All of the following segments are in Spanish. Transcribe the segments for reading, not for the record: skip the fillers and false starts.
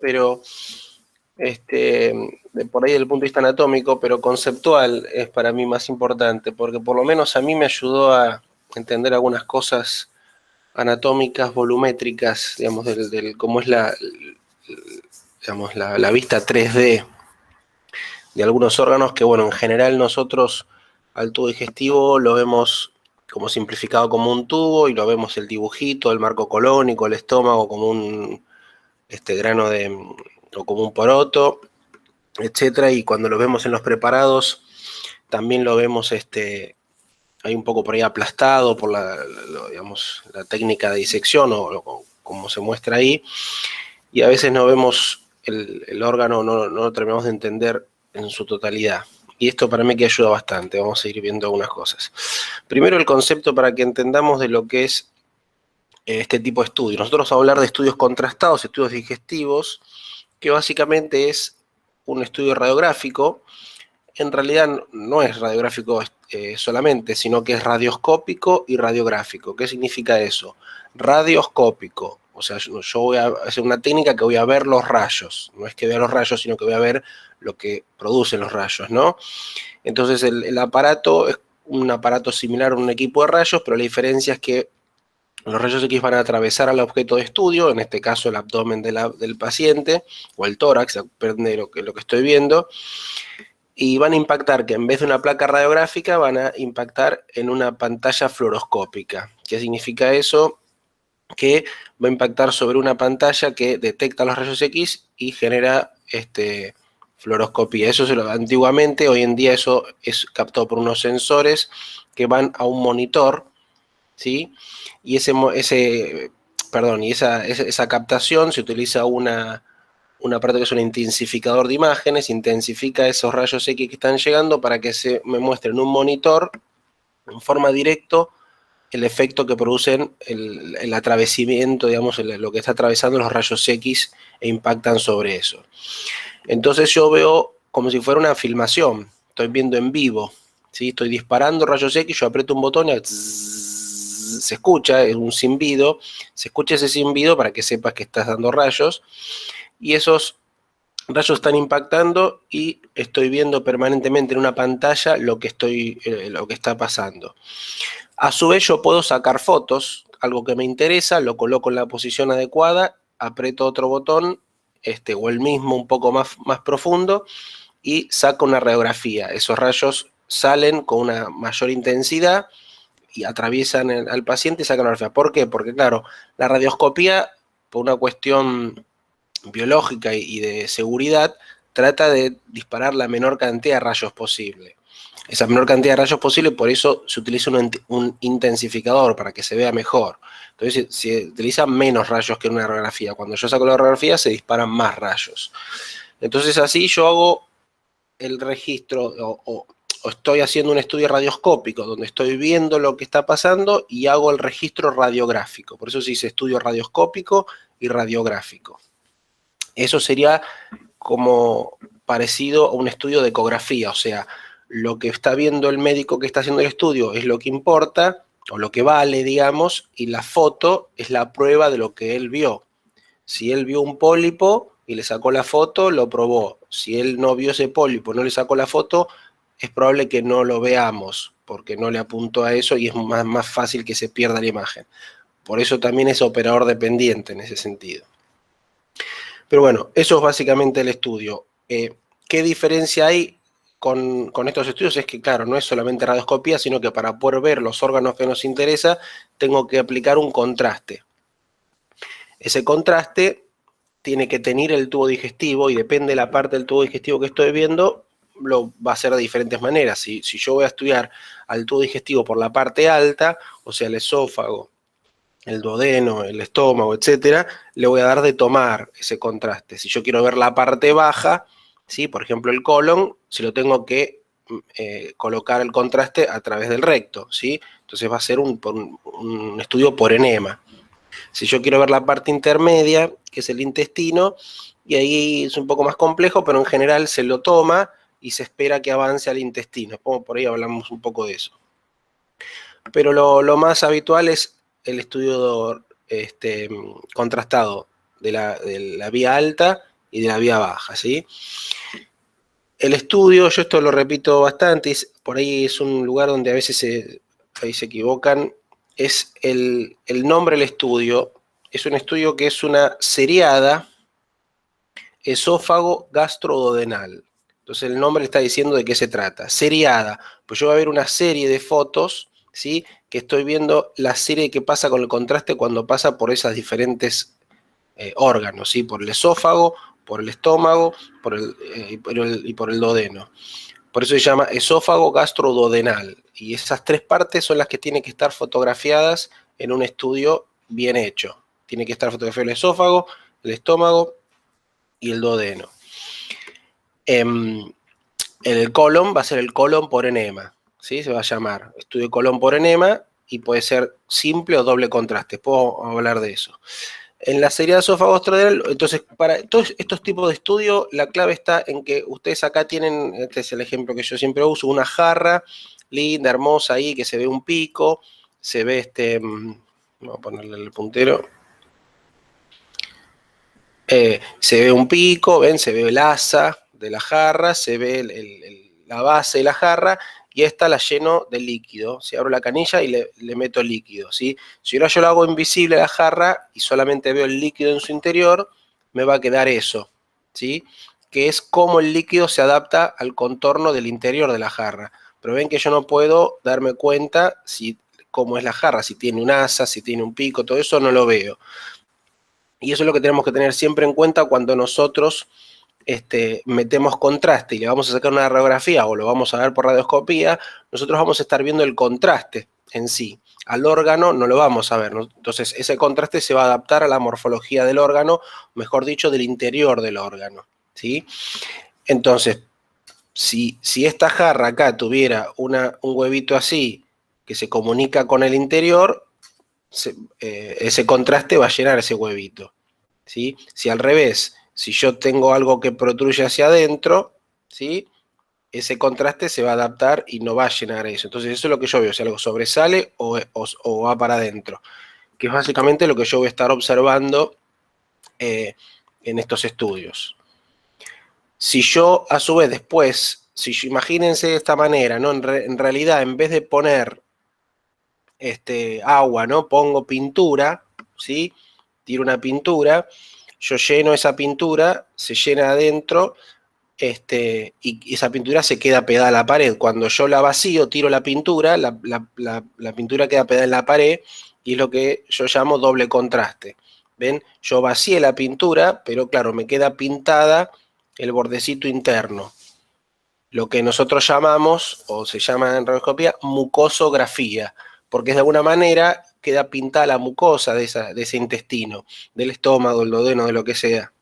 pero por ahí desde el punto de vista anatómico, pero conceptual es para mí más importante, porque por lo menos a mí me ayudó a entender algunas cosas anatómicas, volumétricas, digamos, cómo es digamos, la vista 3D de algunos órganos que, bueno, en general nosotros al tubo digestivo lo vemos como simplificado como un tubo y lo vemos el dibujito, el marco colónico, el estómago como un grano o como un poroto, etcétera, y cuando lo vemos en los preparados también lo vemos hay un poco por ahí aplastado por digamos, la técnica de disección o como se muestra ahí, y a veces no vemos el órgano, no lo terminamos de entender en su totalidad. Y esto para mí que ayuda bastante, vamos a ir viendo algunas cosas. Primero el concepto para que entendamos de lo que es este tipo de estudios. Nosotros vamos a hablar de estudios contrastados, estudios digestivos, que básicamente es un estudio radiográfico. En realidad no es radiográfico solamente, sino que es radioscópico y radiográfico. ¿Qué significa eso? Radioscópico, o sea, yo voy a hacer una técnica que voy a ver los rayos. No es que vea los rayos, sino que voy a ver lo que producen los rayos, ¿no? Entonces el aparato es un aparato similar a un equipo de rayos, pero la diferencia es que los rayos X van a atravesar al objeto de estudio, en este caso el abdomen del paciente, o el tórax, depende de lo que estoy viendo, y van a impactar, que en vez de una placa radiográfica, van a impactar en una pantalla fluoroscópica. ¿Qué significa eso? Que va a impactar sobre una pantalla que detecta los rayos X y genera fluoroscopía. Eso antiguamente, hoy en día eso es captado por unos sensores que van a un monitor, ¿sí? Y esa captación se utiliza un aparato que es un intensificador de imágenes, intensifica esos rayos X que están llegando para que se me muestre en un monitor en forma directa el efecto que producen el atravesamiento, digamos, lo que está atravesando los rayos X e impactan sobre eso. Entonces yo veo como si fuera una filmación, estoy viendo en vivo, ¿sí? Estoy disparando rayos X, yo aprieto un botón y se escucha, es un zumbido, se escucha ese zumbido para que sepas que estás dando rayos, y esos rayos están impactando y estoy viendo permanentemente en una pantalla lo que está pasando. A su vez yo puedo sacar fotos, algo que me interesa, lo coloco en la posición adecuada, aprieto otro botón, o el mismo un poco más profundo, y saco una radiografía. Esos rayos salen con una mayor intensidad y atraviesan al paciente y sacan la radiografía. ¿Por qué? Porque claro, la radioscopía, por una cuestión biológica y de seguridad, trata de disparar la menor cantidad de rayos posible. Esa menor cantidad de rayos posible, por eso se utiliza un intensificador para que se vea mejor. Entonces se utilizan menos rayos que en una radiografía. Cuando yo saco la radiografía se disparan más rayos. Entonces así yo hago el registro o estoy haciendo un estudio radioscópico donde estoy viendo lo que está pasando y hago el registro radiográfico. Por eso se dice estudio radioscópico y radiográfico. Eso sería como parecido a un estudio de ecografía, o sea, lo que está viendo el médico que está haciendo el estudio es lo que importa, o lo que vale, digamos, y la foto es la prueba de lo que él vio. Si él vio un pólipo y le sacó la foto, lo probó. Si él no vio ese pólipo, no le sacó la foto, es probable que no lo veamos, porque no le apuntó a eso y es más fácil que se pierda la imagen. Por eso también es operador dependiente en ese sentido. Pero bueno, eso es básicamente el estudio. ¿Qué diferencia hay con estos estudios? Es que, claro, no es solamente radioscopía, sino que para poder ver los órganos que nos interesa, tengo que aplicar un contraste. Ese contraste tiene que tener el tubo digestivo y depende de la parte del tubo digestivo que estoy viendo, lo va a hacer de diferentes maneras. Si yo voy a estudiar al tubo digestivo por la parte alta, o sea, el esófago, el duodeno, el estómago, etcétera, le voy a dar de tomar ese contraste. Si yo quiero ver la parte baja, ¿sí? Por ejemplo, el colon, si lo tengo que colocar el contraste a través del recto, ¿sí? Entonces va a ser un estudio por enema. Si yo quiero ver la parte intermedia, que es el intestino, y ahí es un poco más complejo, pero en general se lo toma y se espera que avance al intestino. Como por ahí hablamos un poco de eso. Pero lo más habitual es el estudio contrastado de la vía alta y de la vía baja, ¿sí? El estudio, yo esto lo repito bastante, por ahí es un lugar donde a veces ahí se equivocan, es el nombre del estudio, es un estudio que es una seriada esófago gastroduodenal. Entonces el nombre está diciendo de qué se trata. Seriada, pues yo voy a ver una serie de fotos, ¿sí? Que estoy viendo la serie que pasa con el contraste cuando pasa por esas diferentes órganos, ¿sí? Por el esófago, por el estómago y por el duodeno. Por eso se llama esófago gastroduodenal. Y esas tres partes son las que tienen que estar fotografiadas en un estudio bien hecho. Tiene que estar fotografiado el esófago, el estómago y el duodeno. El colon va a ser el colon por enema, ¿sí? Se va a llamar estudio colon por enema y puede ser simple o doble contraste. Puedo hablar de eso. En la serie de esófago gastroduodenal, entonces, para todos estos tipos de estudio, la clave está en que ustedes acá tienen, este es el ejemplo que yo siempre uso, una jarra linda, hermosa ahí, que se ve un pico, se ve vamos a ponerle el puntero, se ve un pico, ven, se ve el asa de la jarra, se ve la base de la jarra, y esta la lleno de líquido. Si abro la canilla y le meto líquido, ¿sí? Si ahora yo lo hago invisible a la jarra y solamente veo el líquido en su interior, me va a quedar eso, ¿sí? Que es cómo el líquido se adapta al contorno del interior de la jarra. Pero ven que yo no puedo darme cuenta cómo es la jarra, si tiene un asa, si tiene un pico, todo eso no lo veo. Y eso es lo que tenemos que tener siempre en cuenta cuando nosotros metemos contraste y le vamos a sacar una radiografía o lo vamos a ver por radioscopía, nosotros vamos a estar viendo el contraste en sí. Al órgano no lo vamos a ver, ¿no? Entonces ese contraste se va a adaptar a la morfología del órgano, mejor dicho, del interior del órgano, ¿sí? Entonces, si esta jarra acá tuviera un huevito así que se comunica con el interior, ese contraste va a llenar ese huevito, ¿sí? Si al revés, si yo tengo algo que protruye hacia adentro, ¿sí? Ese contraste se va a adaptar y no va a llenar eso. Entonces eso es lo que yo veo, si algo sobresale o va para adentro, que es básicamente lo que yo voy a estar observando en estos estudios. Si yo, a su vez, después, imagínense de esta manera, ¿no? En realidad, en vez de poner agua, ¿no? Pongo pintura, ¿sí? Tiro una pintura, yo lleno esa pintura, se llena adentro, y esa pintura se queda pegada a la pared. Cuando yo la vacío, tiro la pintura, la pintura queda pegada en la pared, y es lo que yo llamo doble contraste. ¿Ven? Yo vacié la pintura, pero claro, me queda pintada el bordecito interno. Lo que nosotros llamamos, o se llama en radioscopía, mucosografía, porque de alguna manera queda pintada la mucosa de ese intestino, del estómago, el duodeno, de lo que sea.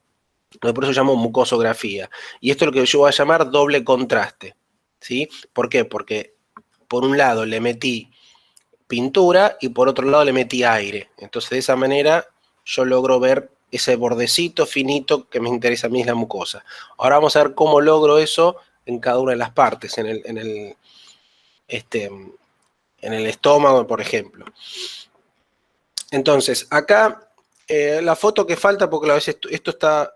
Por eso llamo mucosografía. Y esto es lo que yo voy a llamar doble contraste, ¿sí? ¿Por qué? Porque por un lado le metí pintura y por otro lado le metí aire. Entonces de esa manera yo logro ver ese bordecito finito que me interesa a mí, es la mucosa. Ahora vamos a ver cómo logro eso en cada una de las partes, en el estómago, por ejemplo. Entonces, acá la foto que falta, porque a veces esto está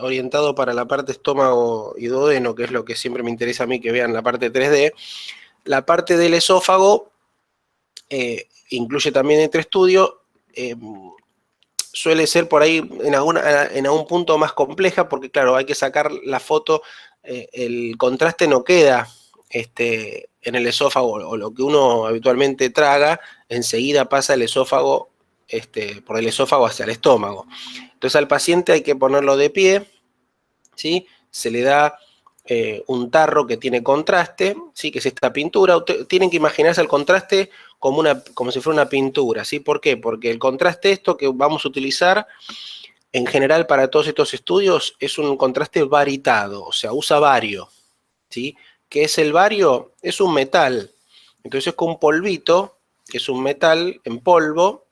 orientado para la parte estómago y duodeno, que es lo que siempre me interesa a mí que vean la parte 3D. La parte del esófago incluye también entre estudio, suele ser por ahí en algún punto más compleja, porque claro, hay que sacar la foto, el contraste no queda en el esófago, o lo que uno habitualmente traga, enseguida pasa el esófago, por el esófago hacia el estómago. Entonces al paciente hay que ponerlo de pie, ¿sí? Se le da un tarro que tiene contraste, ¿sí? Que es esta pintura. Tienen que imaginarse el contraste como si fuera una pintura, ¿sí? ¿Por qué? Porque el contraste, esto que vamos a utilizar en general para todos estos estudios, es un contraste varitado, o sea, usa bario, ¿sí? ¿Qué es el bario? Es un metal. Entonces es con un polvito, que es un metal en polvo,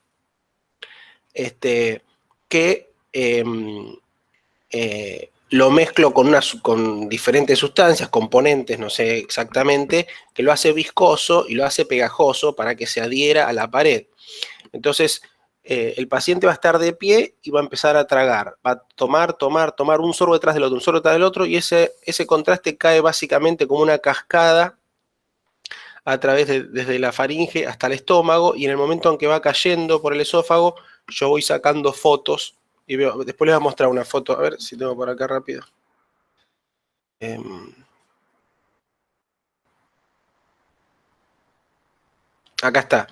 que lo mezclo con diferentes sustancias, componentes, no sé exactamente, que lo hace viscoso y lo hace pegajoso para que se adhiera a la pared. Entonces, el paciente va a estar de pie y va a empezar a tragar. Va a tomar un sorbo detrás del otro, un sorbo detrás del otro, y ese contraste cae básicamente como una cascada a través desde la faringe hasta el estómago, y en el momento en que va cayendo por el esófago, yo voy sacando fotos, y veo, después les voy a mostrar una foto, a ver si tengo por acá rápido. Acá está.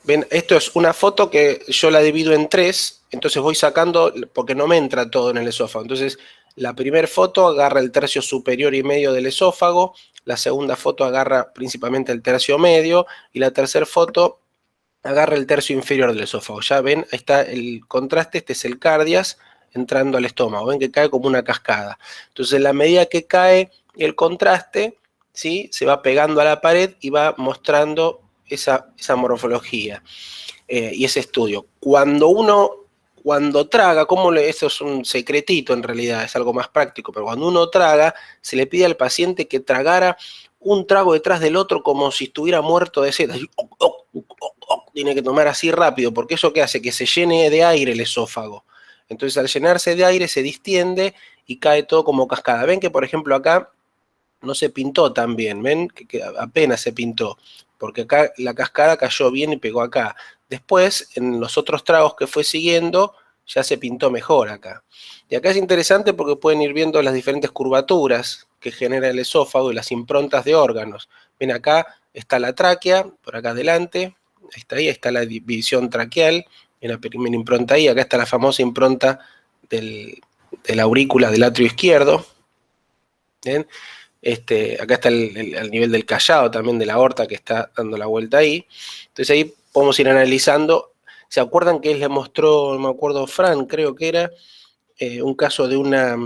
Ven, esto es una foto que yo la divido en 3, entonces voy sacando, porque no me entra todo en el esófago. Entonces, la primera foto agarra el tercio superior y medio del esófago, la segunda foto agarra principalmente el tercio medio, y la tercera foto agarra el tercio inferior del esófago. Ya ven, ahí está el contraste, este es el cardias entrando al estómago. Ven que cae como una cascada. Entonces, en la medida que cae el contraste, ¿sí?, se va pegando a la pared y va mostrando esa morfología y ese estudio. Cuando traga, eso es un secretito en realidad, es algo más práctico, pero cuando uno traga, se le pide al paciente que tragara un trago detrás del otro como si estuviera muerto de sed. Tiene que tomar así rápido, porque eso que hace que se llene de aire el esófago. Entonces, al llenarse de aire se distiende y cae todo como cascada. Ven que, por ejemplo, acá no se pintó tan bien, ven que apenas se pintó, porque acá la cascada cayó bien y pegó acá. Después, en los otros tragos que fue siguiendo, ya se pintó mejor acá. Y acá es interesante porque pueden ir viendo las diferentes curvaturas que genera el esófago y las improntas de órganos. Ven, acá está la tráquea, por acá adelante, ahí está la división traqueal, en la primera impronta ahí, acá está la famosa impronta de la aurícula del atrio izquierdo. ¿Ven? Acá está el nivel del callado también de la aorta que está dando la vuelta ahí. Entonces ahí podemos ir analizando. ¿Se acuerdan que les mostró, no me acuerdo, Fran, creo que era, un caso de una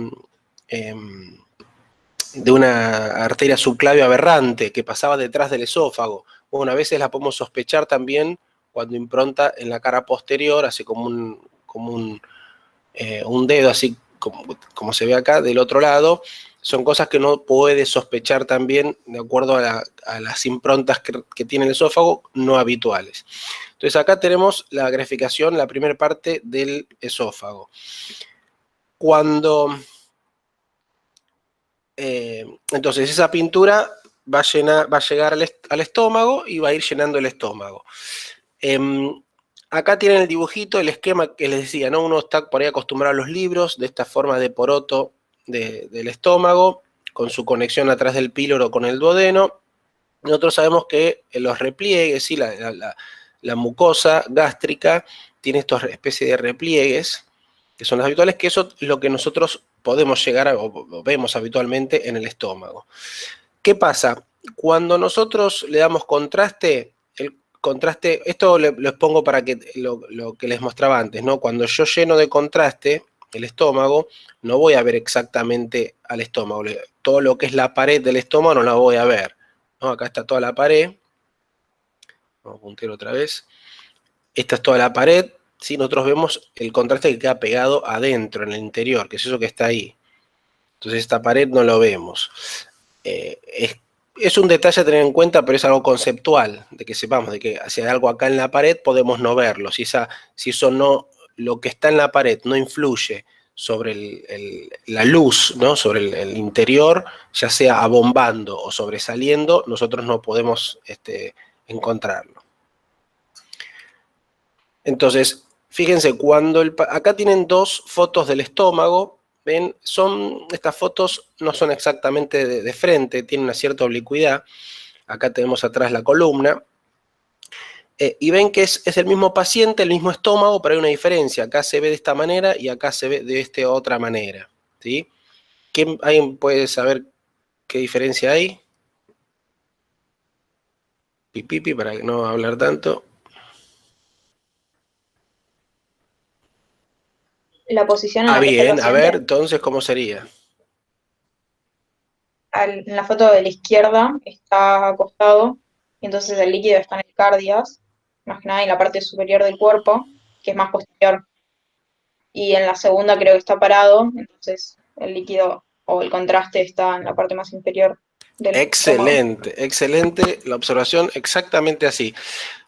arteria subclavia aberrante que pasaba detrás del esófago? Bueno, a veces la podemos sospechar también cuando impronta en la cara posterior, así como un dedo, así como se ve acá, del otro lado. Son cosas que uno puede sospechar también de acuerdo a las improntas que tiene el esófago, no habituales. Entonces acá tenemos la graficación, la primera parte del esófago. Entonces esa pintura va a llegar al estómago y va a ir llenando el estómago. Acá tienen el dibujito, el esquema que les decía, ¿no? Uno está por ahí acostumbrado a los libros, de esta forma de poroto del estómago, con su conexión atrás del píloro con el duodeno. Nosotros sabemos que los repliegues, ¿sí? La mucosa gástrica tiene estas especies de repliegues, que son los habituales, que eso es lo que nosotros podemos llegar o vemos habitualmente en el estómago. ¿Qué pasa? Cuando nosotros le damos contraste, esto lo expongo para que lo que les mostraba antes, ¿no? Cuando yo lleno de contraste el estómago, no voy a ver exactamente al estómago. Todo lo que es la pared del estómago no la voy a ver, ¿no? Acá está toda la pared. Vamos a puntear otra vez. Esta es toda la pared. ¿Sí? Nosotros vemos el contraste que queda pegado adentro, en el interior, que es eso que está ahí. Entonces esta pared no lo vemos. Es un detalle a tener en cuenta, pero es algo conceptual, de que sepamos de que si hay algo acá en la pared podemos no verlo. Si eso no, lo que está en la pared no influye sobre la luz, ¿no? Sobre el interior, ya sea abombando o sobresaliendo, nosotros no podemos encontrarlo. Entonces, fíjense, acá tienen dos fotos del estómago. ¿Ven? Estas fotos no son exactamente de frente, tienen una cierta oblicuidad. Acá tenemos atrás la columna. Y ven que es el mismo paciente, el mismo estómago, pero hay una diferencia. Acá se ve de esta manera y acá se ve de esta otra manera. ¿Sí? ¿Alguien puede saber qué diferencia hay? Pipipi, para no hablar tanto. La posición en la que está el Bien, a ver, paciente. entonces, ¿cómo sería? En la foto de la izquierda está acostado y entonces el líquido está en el cardias, más que nada en la parte superior del cuerpo, que es más posterior. Y en la segunda creo que está parado, entonces el líquido o el contraste está en la parte más inferior del estómago. Excelente, excelente la observación, exactamente así.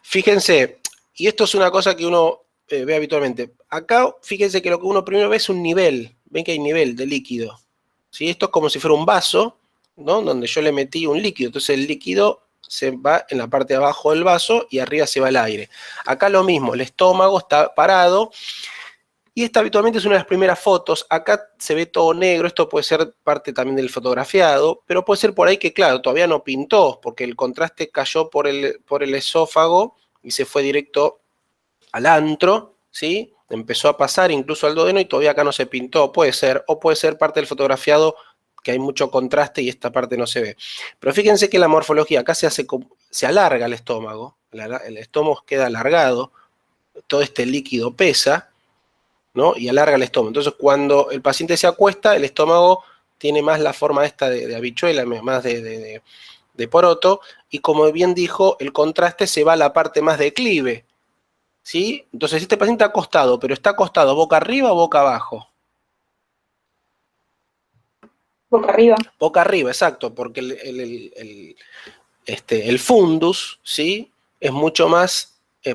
Fíjense, y esto es una cosa que uno ve habitualmente. Acá, fíjense que lo que uno primero ve es un nivel. Ven que hay nivel de líquido. ¿Sí? Esto es como si fuera un vaso, ¿no? Donde yo le metí un líquido. Entonces el líquido se va en la parte de abajo del vaso y arriba se va el aire. Acá lo mismo, el estómago está parado. Y esta habitualmente es una de las primeras fotos. Acá se ve todo negro, esto puede ser parte también del fotografiado, pero puede ser por ahí que, claro, todavía no pintó, porque el contraste cayó por el esófago y se fue directo al antro, ¿sí? Empezó a pasar incluso al duodeno y todavía acá no se pintó, puede ser, o puede ser parte del fotografiado que hay mucho contraste y esta parte no se ve. Pero fíjense que la morfología acá se alarga el estómago, el estómago queda alargado, todo este líquido pesa, ¿no? Y alarga el estómago. Entonces, cuando el paciente se acuesta, el estómago tiene más la forma esta de habichuela, más de poroto, y como bien dijo, el contraste se va a la parte más declive, ¿sí? Entonces, este paciente está acostado, pero está acostado boca arriba o boca abajo. Boca arriba. Boca arriba, exacto, porque el fundus, ¿sí? Es mucho más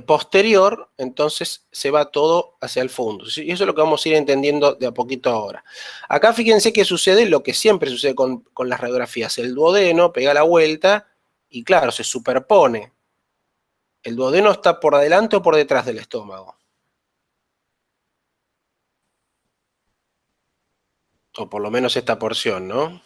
posterior, entonces se va todo hacia el fundus. ¿Sí? Y eso es lo que vamos a ir entendiendo de a poquito ahora. Acá fíjense que sucede lo que siempre sucede con las radiografías. El duodeno pega la vuelta y claro, se superpone. El duodeno está por adelante o por detrás del estómago. O por lo menos esta porción, ¿no?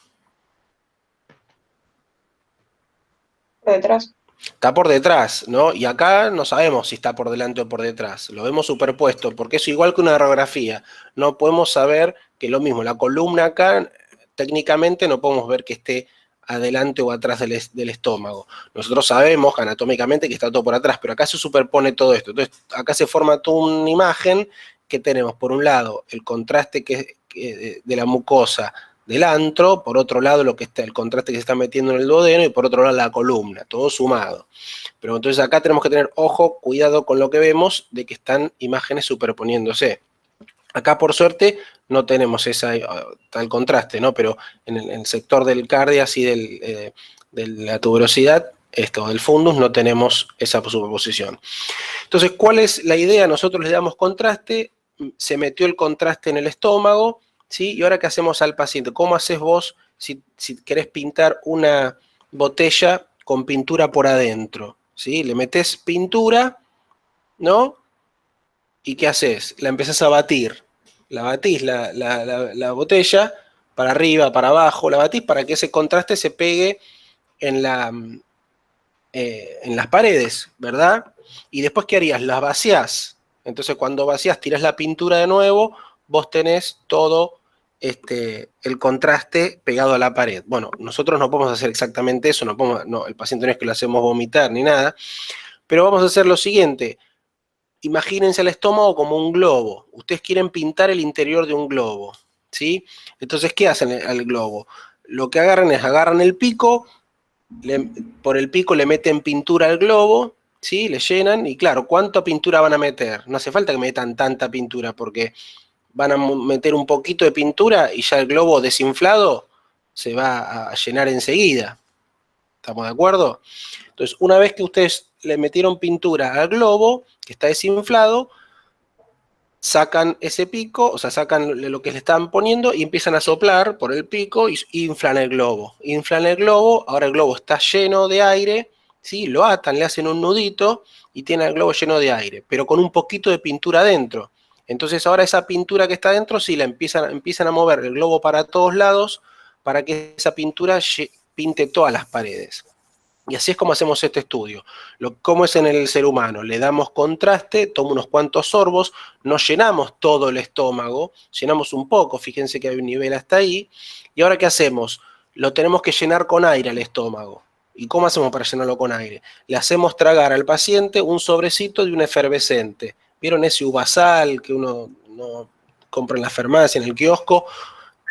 Por detrás. Está por detrás, ¿no? Y acá no sabemos si está por delante o por detrás. Lo vemos superpuesto, porque es igual que una radiografía. No podemos saber que lo mismo, la columna acá, técnicamente no podemos ver que esté adelante o atrás del estómago. Nosotros sabemos anatómicamente que está todo por atrás, pero acá se superpone todo esto. Entonces, acá se forma toda una imagen que tenemos, por un lado, el contraste de la mucosa del antro, por otro lado lo que está, el contraste que se está metiendo en el duodeno y por otro lado la columna, todo sumado. Pero entonces acá tenemos que tener ojo, cuidado con lo que vemos, de que están imágenes superponiéndose. Acá por suerte no tenemos tal contraste, ¿no? Pero en el sector del cardias y de la tuberosidad, del fundus, no tenemos esa superposición. Entonces, ¿cuál es la idea? Nosotros le damos contraste, se metió el contraste en el estómago, ¿sí? Y ahora, ¿qué hacemos al paciente? ¿Cómo haces vos si querés pintar una botella con pintura por adentro? ¿Sí? Le metés pintura, ¿no? ¿Y qué haces? La empezás a batir. La batís la botella para arriba, para abajo, la batís para que ese contraste se pegue en en las paredes, ¿verdad? Y después, ¿qué harías? Las vacías. Entonces, cuando vacías, tirás la pintura de nuevo, vos tenés todo el contraste pegado a la pared. Bueno, nosotros no podemos hacer exactamente eso, el paciente no es que lo hacemos vomitar ni nada, pero vamos a hacer lo siguiente. Imagínense el estómago como un globo. Ustedes quieren pintar el interior de un globo, ¿sí? Entonces, ¿qué hacen al globo? Lo que agarran el pico, por el pico le meten pintura al globo, ¿sí? Le llenan y claro, ¿cuánta pintura van a meter? No hace falta que metan tanta pintura porque van a meter un poquito de pintura y ya el globo desinflado se va a llenar enseguida. ¿Estamos de acuerdo? Entonces, una vez que ustedes le metieron pintura al globo, que está desinflado, sacan ese pico, o sea, sacan lo que le están poniendo y empiezan a soplar por el pico y inflan el globo. Inflan el globo, ahora el globo está lleno de aire, ¿sí? Lo atan, le hacen un nudito y tiene el globo lleno de aire, pero con un poquito de pintura adentro. Entonces ahora esa pintura que está adentro, sí, la empiezan a mover el globo para todos lados para que esa pintura pinte todas las paredes. Y así es como hacemos este estudio. ¿Cómo es en el ser humano? Le damos contraste, tomo unos cuantos sorbos, no llenamos todo el estómago, llenamos un poco, fíjense que hay un nivel hasta ahí. ¿Y ahora qué hacemos? Lo tenemos que llenar con aire al estómago. ¿Y cómo hacemos para llenarlo con aire? Le hacemos tragar al paciente un sobrecito de un efervescente. ¿Vieron ese uvasal que uno compra en la farmacia, en el kiosco?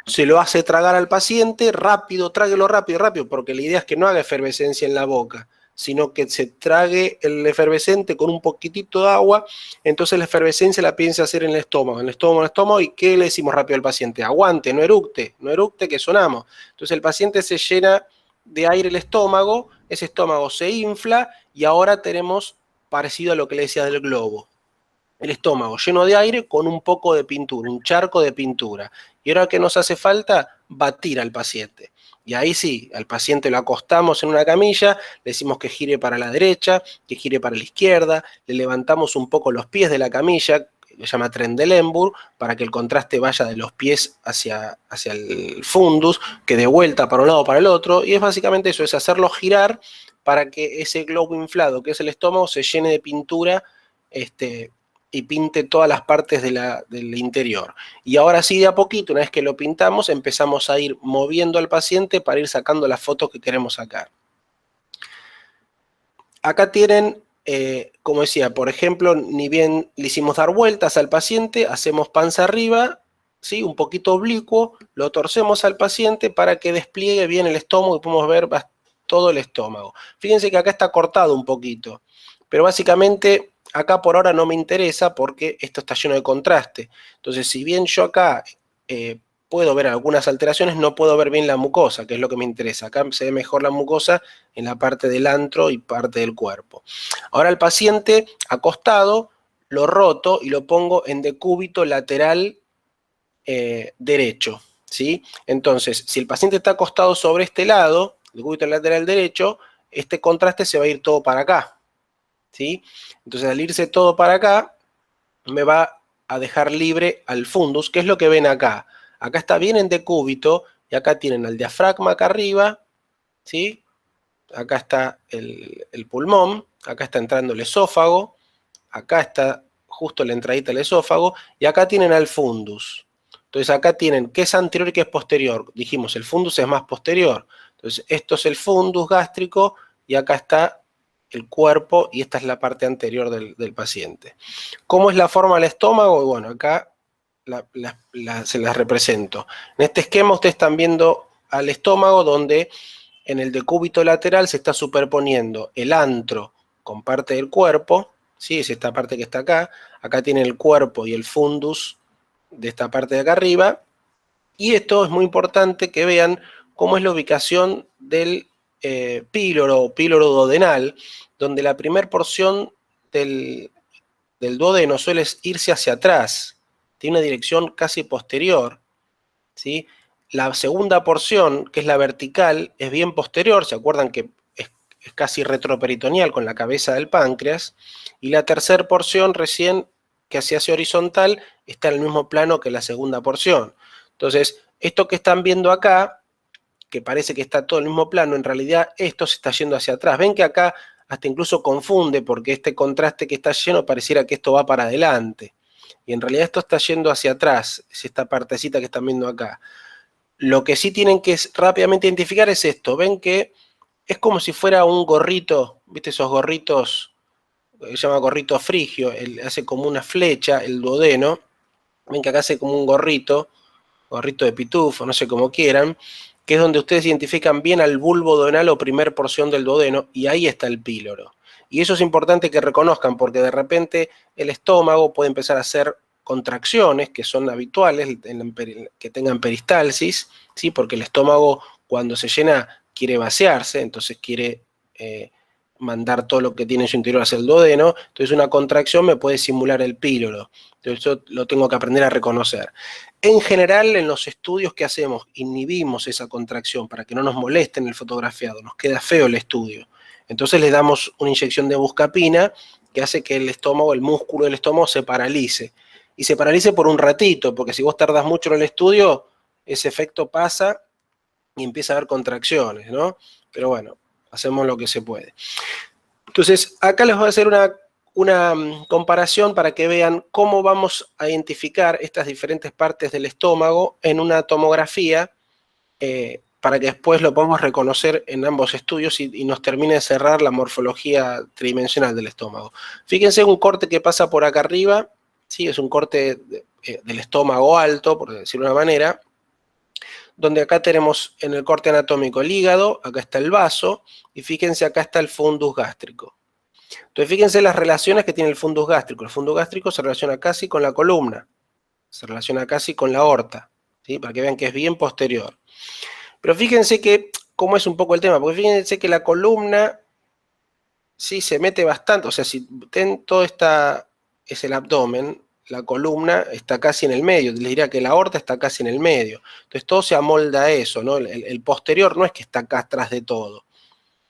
Se lo hace tragar al paciente, rápido, tráguelo rápido, rápido, porque la idea es que no haga efervescencia en la boca, sino que se trague el efervescente con un poquitito de agua, entonces la efervescencia la piensa hacer en el estómago, ¿y qué le decimos rápido al paciente? Aguante, no eructe, que sonamos. Entonces el paciente se llena de aire el estómago, ese estómago se infla y ahora tenemos parecido a lo que le decía del globo. el estómago lleno de aire con un poco de pintura, un charco de pintura. Y ahora que nos hace falta, batir al paciente. Y ahí sí, al paciente lo acostamos en una camilla, le decimos que gire para la derecha, que gire para la izquierda, le levantamos un poco los pies de la camilla, que se llama Trendelenburg, para que el contraste vaya de los pies hacia el fundus, que de vuelta para un lado o para el otro, y es básicamente eso, es hacerlo girar para que ese globo inflado, que es el estómago, se llene de pintura, y pinte todas las partes del interior. Y ahora sí, de a poquito, una vez que lo pintamos, empezamos a ir moviendo al paciente para ir sacando las fotos que queremos sacar. Acá tienen, como decía, por ejemplo, ni bien le hicimos dar vueltas al paciente, hacemos panza arriba, ¿sí? Un poquito oblicuo, lo torcemos al paciente para que despliegue bien el estómago y podemos ver todo el estómago. Fíjense que acá está cortado un poquito, pero básicamente acá por ahora no me interesa porque esto está lleno de contraste. Entonces, si bien yo acá puedo ver algunas alteraciones, no puedo ver bien la mucosa, que es lo que me interesa. Acá se ve mejor la mucosa en la parte del antro y parte del cuerpo. Ahora el paciente acostado lo roto y lo pongo en decúbito lateral derecho, ¿sí? Entonces, si el paciente está acostado sobre este lado, decúbito lateral derecho, este contraste se va a ir todo para acá, ¿sí? Entonces, al irse todo para acá, me va a dejar libre al fundus, que es lo que ven acá. Acá está bien en decúbito, y acá tienen al diafragma acá arriba, ¿sí? Acá está el pulmón, acá está entrando el esófago, acá está justo la entradita del esófago, y acá tienen al fundus. Entonces acá tienen qué es anterior y qué es posterior. Dijimos, el fundus es más posterior. Entonces esto es el fundus gástrico, y acá está el cuerpo, y esta es la parte anterior del paciente. ¿Cómo es la forma del estómago? Bueno, acá se las represento. En este esquema ustedes están viendo al estómago, donde en el decúbito lateral se está superponiendo el antro con parte del cuerpo, ¿sí? Es esta parte que está acá. Acá tiene el cuerpo y el fundus de esta parte de acá arriba. Y esto es muy importante que vean cómo es la ubicación del píloro o píloro duodenal, donde la primera porción del duodeno suele irse hacia atrás, tiene una dirección casi posterior, ¿sí? La segunda porción, que es la vertical, es bien posterior, ¿se acuerdan que es casi retroperitoneal con la cabeza del páncreas? Y la tercera porción recién, que se hace horizontal, está en el mismo plano que la segunda porción. Entonces, esto que están viendo acá, que parece que está todo en el mismo plano, en realidad esto se está yendo hacia atrás. Ven que acá hasta incluso confunde, porque este contraste que está lleno pareciera que esto va para adelante. Y en realidad esto está yendo hacia atrás, es esta partecita que están viendo acá. Lo que sí tienen que rápidamente identificar es esto. Ven que es como si fuera un gorrito, ¿viste esos gorritos? Se llama gorrito frigio, hace como una flecha, el duodeno. Ven que acá hace como un gorrito de pitufo, no sé cómo quieran, que es donde ustedes identifican bien al bulbo duodenal o primer porción del duodeno, y ahí está el píloro. Y eso es importante que reconozcan, porque de repente el estómago puede empezar a hacer contracciones que son habituales, que tengan peristalsis, ¿sí? Porque el estómago cuando se llena quiere vaciarse, entonces quiere mandar todo lo que tiene en su interior hacia el duodeno, entonces una contracción me puede simular el píloro. Entonces yo lo tengo que aprender a reconocer. En general, en los estudios que hacemos, inhibimos esa contracción para que no nos moleste en el fotografiado, nos queda feo el estudio. Entonces le damos una inyección de buscapina que hace que el estómago, el músculo del estómago se paralice. Y se paralice por un ratito, porque si vos tardás mucho en el estudio, ese efecto pasa y empieza a haber contracciones, ¿no? Pero bueno, hacemos lo que se puede. Entonces, acá les voy a hacer una comparación para que vean cómo vamos a identificar estas diferentes partes del estómago en una tomografía, para que después lo podamos reconocer en ambos estudios y nos termine de cerrar la morfología tridimensional del estómago. Fíjense un corte que pasa por acá arriba, ¿sí? Es un corte del estómago alto, por decirlo de una manera, donde acá tenemos en el corte anatómico el hígado, acá está el vaso, y fíjense acá está el fundus gástrico. Entonces fíjense las relaciones que tiene el fundus gástrico. El fundus gástrico se relaciona casi con la columna, se relaciona casi con la aorta, ¿sí? Para que vean que es bien posterior. Pero fíjense que, cómo es un poco el tema, porque fíjense que la columna sí se mete bastante, o sea, si ten toda es el abdomen, la columna está casi en el medio, les diría que la aorta está casi en el medio. Entonces todo se amolda a eso, ¿no? El posterior no es que está acá atrás de todo,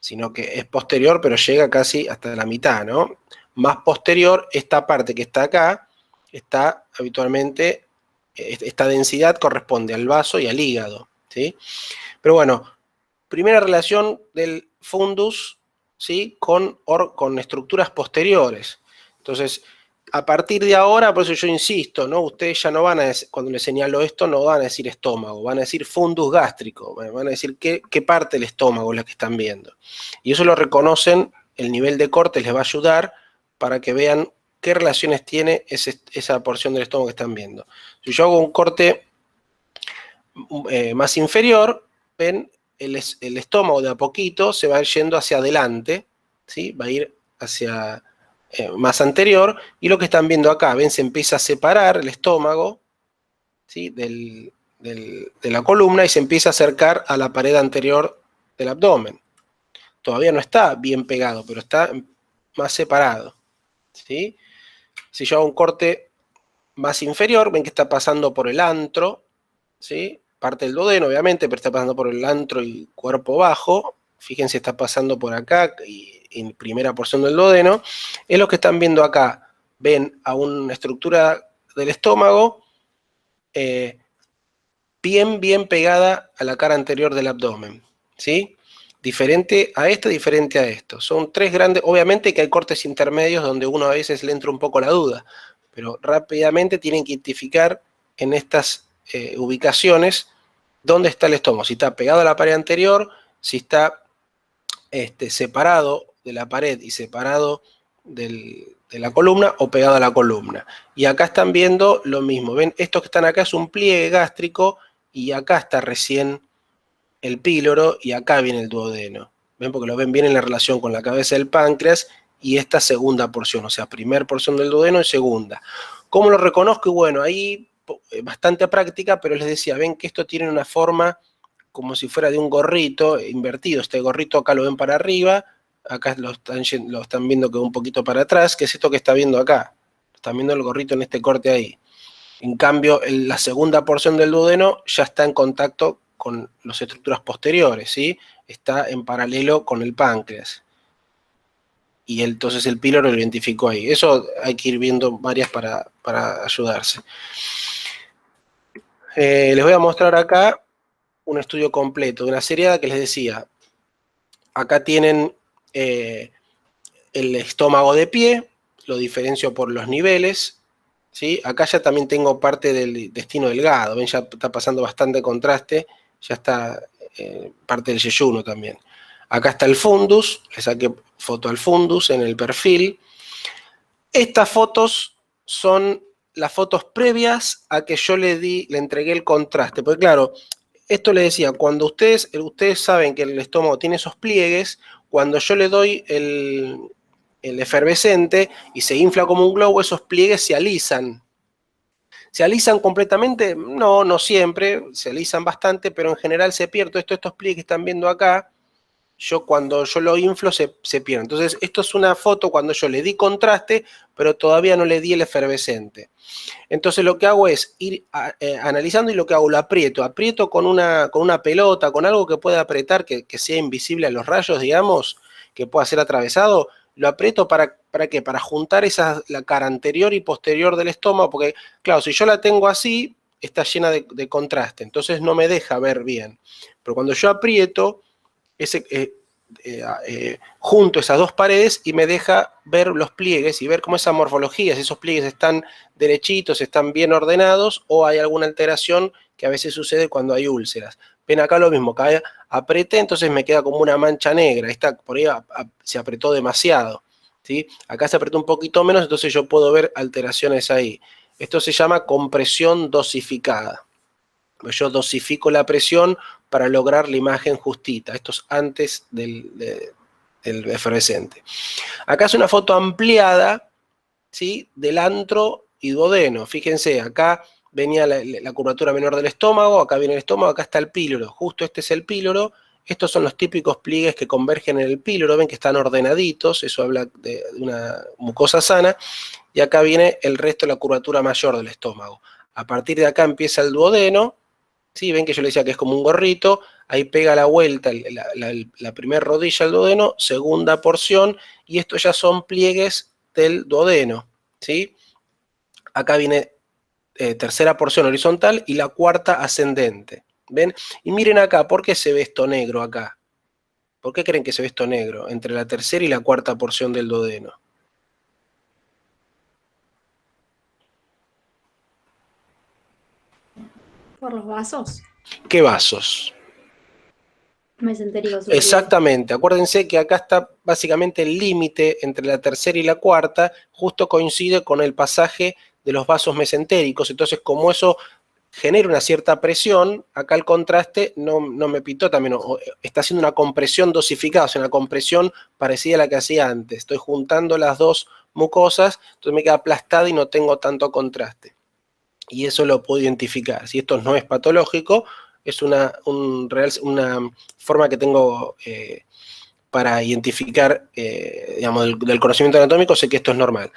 sino que es posterior, pero llega casi hasta la mitad, ¿no? Más posterior, esta parte que está acá, está habitualmente, esta densidad corresponde al vaso y al hígado, ¿sí? Pero bueno, primera relación del fundus, ¿sí? Con estructuras posteriores. Entonces, a partir de ahora, por eso yo insisto, ¿no? Ustedes ya no van a decir, cuando les señalo esto, no van a decir estómago, van a decir fundus gástrico, van a decir qué parte del estómago es la que están viendo. Y eso lo reconocen, el nivel de corte les va a ayudar para que vean qué relaciones tiene esa porción del estómago que están viendo. Si yo hago un corte más inferior, ven, el estómago de a poquito se va a ir yendo hacia adelante, ¿sí? Va a ir hacia más anterior, y lo que están viendo acá, ven, se empieza a separar el estómago, ¿sí? de la columna, y se empieza a acercar a la pared anterior del abdomen. Todavía no está bien pegado, pero está más separado, ¿sí? Si yo hago un corte más inferior, ven que está pasando por el antro, ¿sí? Parte del duodeno, obviamente, pero está pasando por el antro y cuerpo bajo. Fíjense, está pasando por acá, y en primera porción del duodeno. Es lo que están viendo acá. Ven a una estructura del estómago bien pegada a la cara anterior del abdomen, ¿sí? Diferente a esto, diferente a esto. Son tres grandes, obviamente que hay cortes intermedios donde uno a veces le entra un poco la duda, pero rápidamente tienen que identificar en estas ubicaciones dónde está el estómago, si está pegado a la pared anterior, si está separado de la pared y separado de la columna o pegado a la columna. Y acá están viendo lo mismo, ven, esto que están acá es un pliegue gástrico y acá está recién el píloro y acá viene el duodeno. ¿Ven? Porque lo ven bien en la relación con la cabeza del páncreas y esta segunda porción, o sea, primera porción del duodeno y segunda. ¿Cómo lo reconozco? Y bueno, ahí bastante práctica, pero les decía, ven que esto tiene una forma como si fuera de un gorrito invertido. Este gorrito acá lo ven para arriba, acá lo están viendo que un poquito para atrás, que es esto que está viendo acá. Están viendo el gorrito en este corte ahí. En cambio, la segunda porción del duodeno ya está en contacto con las estructuras posteriores, ¿sí? Está en paralelo con el páncreas. Y entonces el píloro lo identificó ahí. Eso hay que ir viendo varias para ayudarse. Les voy a mostrar acá un estudio completo de una seriada que les decía. Acá tienen el estómago de pie, lo diferencio por los niveles, ¿sí? Acá ya también tengo parte del intestino delgado, ven, ya está pasando bastante contraste, ya está parte del yeyuno también. Acá está el fundus, le saqué foto al fundus en el perfil. Estas fotos son las fotos previas a que yo le entregué el contraste, porque claro, esto le decía, cuando ustedes saben que el estómago tiene esos pliegues, cuando yo le doy el efervescente y se infla como un globo, esos pliegues se alisan. ¿Se alisan completamente? No, no siempre, se alisan bastante, pero en general se pierde. Estos pliegues que están viendo acá, cuando yo lo inflo se pierde. Entonces, esto es una foto cuando yo le di contraste, pero todavía no le di el efervescente. Entonces lo que hago es ir analizando, y lo que hago, lo aprieto con una pelota, con algo que pueda apretar, que sea invisible a los rayos, digamos, que pueda ser atravesado, lo aprieto ¿para qué? Para juntar la cara anterior y posterior del estómago, porque claro, si yo la tengo así, está llena de contraste, entonces no me deja ver bien. Pero cuando yo aprieto, junto esas dos paredes y me deja ver los pliegues y ver cómo esa morfología, si esos pliegues están derechitos, están bien ordenados, o hay alguna alteración que a veces sucede cuando hay úlceras. Ven acá lo mismo, acá apreté, entonces me queda como una mancha negra, por ahí se apretó demasiado, ¿sí? Acá se apretó un poquito menos, entonces yo puedo ver alteraciones ahí. Esto se llama compresión dosificada. Yo dosifico la presión para lograr la imagen justita. Esto es antes del efervescente. Acá es una foto ampliada, ¿sí? Del antro y duodeno. Fíjense, acá venía la curvatura menor del estómago, acá viene el estómago, acá está el píloro. Justo este es el píloro, Estos son los típicos pliegues que convergen en el píloro, ven que están ordenaditos, eso habla de una mucosa sana, y acá viene el resto de la curvatura mayor del estómago. A partir de acá empieza el duodeno, ¿sí? Ven que yo le decía que es como un gorrito, ahí pega la vuelta, la primera rodilla del duodeno, segunda porción, y estos ya son pliegues del duodeno, ¿sí? Acá viene tercera porción horizontal y la cuarta ascendente, ¿ven? Y miren acá, ¿por qué se ve esto negro acá? ¿Por qué creen que se ve esto negro entre la tercera y la cuarta porción del duodeno? Por los vasos ¿Qué vasos? mesentéricos superiores. Exactamente, acuérdense que acá está básicamente el límite entre la tercera y la cuarta, justo coincide con el pasaje de los vasos mesentéricos, entonces como eso genera una cierta presión, acá el contraste no me pitó también, está haciendo una compresión dosificada, o sea, una compresión parecida a la que hacía antes, estoy juntando las dos mucosas, entonces me queda aplastada y no tengo tanto contraste. Y eso lo puedo identificar. Si esto no es patológico, es una forma que tengo para identificar, digamos, del conocimiento anatómico, sé que esto es normal.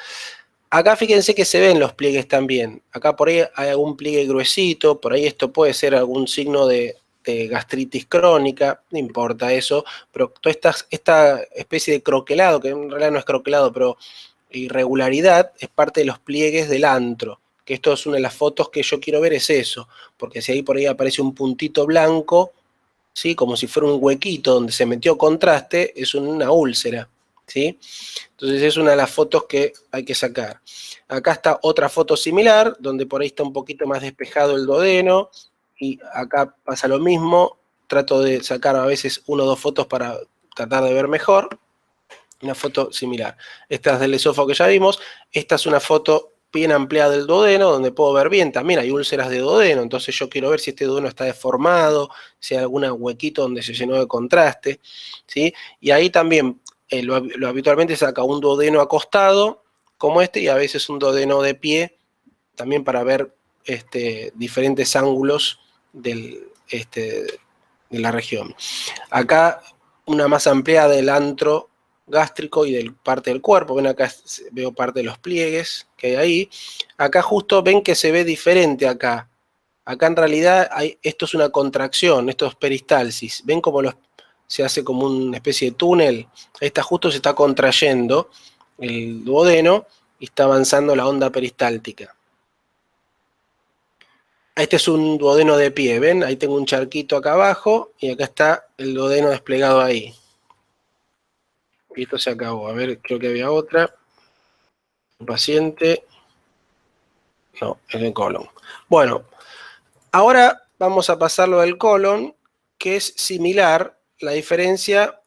Acá fíjense que se ven los pliegues también. Acá por ahí hay algún pliegue gruesito, por ahí esto puede ser algún signo de gastritis crónica, no importa eso, pero toda esta especie de croquelado, que en realidad no es croquelado, pero irregularidad, es parte de los pliegues del antro, que esto es una de las fotos que yo quiero ver, es eso, porque si ahí por ahí aparece un puntito blanco, ¿sí? Como si fuera un huequito donde se metió contraste, es una úlcera, ¿sí? Entonces es una de las fotos que hay que sacar. Acá está otra foto similar, donde por ahí está un poquito más despejado el duodeno, y acá pasa lo mismo, trato de sacar a veces 1 o 2 fotos para tratar de ver mejor, una foto similar. Esta es del esófago que ya vimos, esta es una foto bien ampliada del duodeno, donde puedo ver bien, también hay úlceras de duodeno, entonces yo quiero ver si este duodeno está deformado, si hay algún huequito donde se llenó de contraste, ¿sí? Y ahí también lo habitualmente saca un duodeno acostado, como este, y a veces un duodeno de pie, también para ver diferentes ángulos de la región. Acá una más ampliada del antro gástrico y de parte del cuerpo. Ven acá, veo parte de los pliegues que hay ahí. Acá justo ven que se ve diferente acá. Acá en realidad esto es una contracción, esto es peristalsis. Ven cómo se hace como una especie de túnel. Esta justo se está contrayendo el duodeno y está avanzando la onda peristáltica. Este es un duodeno de pie, ¿ven? Ahí tengo un charquito acá abajo y acá está el duodeno desplegado ahí. Y esto se acabó. A ver, creo que había otra. Un paciente. No, es el colon. Bueno, ahora vamos a pasarlo del colon, que es similar. La diferencia